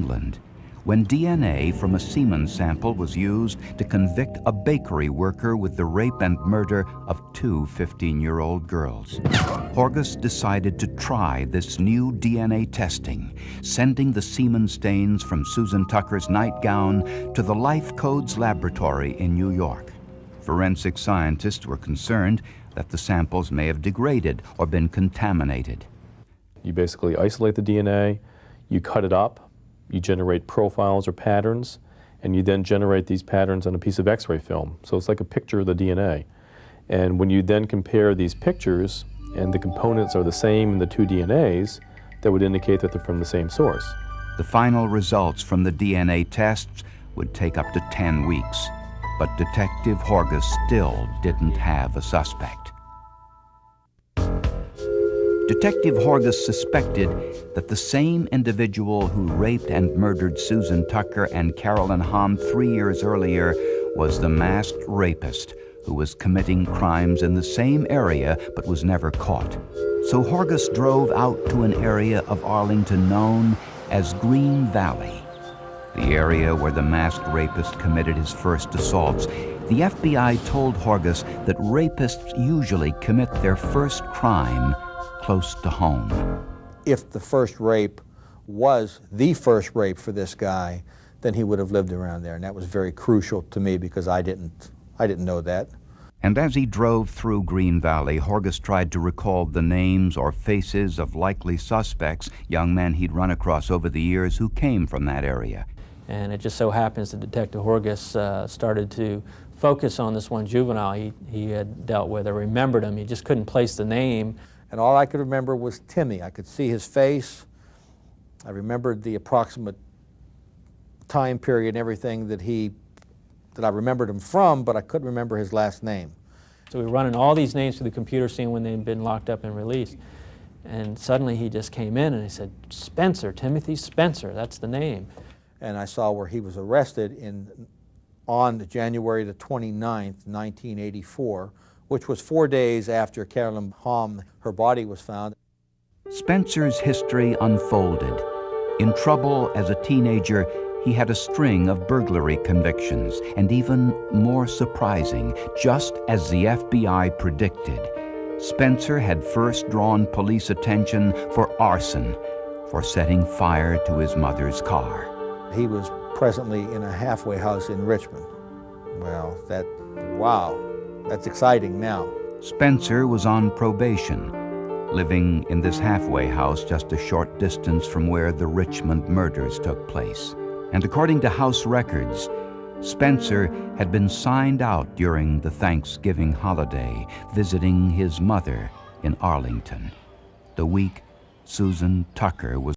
England, when DNA from a semen sample was used to convict a bakery worker with the rape and murder of two 15-year-old girls. Horgus decided to try this new DNA testing, sending the semen stains from Susan Tucker's nightgown to the Life Codes laboratory in New York. Forensic scientists were concerned that the samples may have degraded or been contaminated. You basically isolate the DNA, you cut it up, you generate profiles or patterns, and you then generate these patterns on a piece of X-ray film. So it's like a picture of the DNA. And when you then compare these pictures and the components are the same in the two DNAs, that would indicate that they're from the same source. The final results from the DNA tests would take up to 10 weeks, but Detective Horgus still didn't have a suspect. Detective Horgus suspected that the same individual who raped and murdered Susan Tucker and Carolyn Hamm 3 years earlier was the masked rapist who was committing crimes in the same area but was never caught. So Horgus drove out to an area of Arlington known as Green Valley, the area where the masked rapist committed his first assaults. The FBI told Horgus that rapists usually commit their first crime close to home. If the first rape was the first rape for this guy, then he would have lived around there, and that was very crucial to me because I didn't know that. And as he drove through Green Valley, Horgus tried to recall the names or faces of likely suspects, young men he'd run across over the years who came from that area. And it just so happens that Detective Horgus started to focus on this one juvenile he had dealt with, or remembered him. He just couldn't place the name. And all I could remember was Timmy. I could see his face. I remembered the approximate time period and everything that I remembered him from, but I couldn't remember his last name. So we were running all these names through the computer, seeing when they'd been locked up and released. And suddenly he just came in and he said, Spencer, Timothy Spencer, that's the name. And I saw where he was arrested on January the 29th, 1984, which was 4 days after Carolyn Hamm, her body was found. Spencer's history unfolded. In trouble as a teenager, he had a string of burglary convictions, and even more surprising, just as the FBI predicted, Spencer had first drawn police attention for arson, for setting fire to his mother's car. He was presently in a halfway house in Richmond. Well, wow. That's exciting now. Spencer was on probation, living in this halfway house just a short distance from where the Richmond murders took place. And according to house records, Spencer had been signed out during the Thanksgiving holiday, visiting his mother in Arlington, the week Susan Tucker was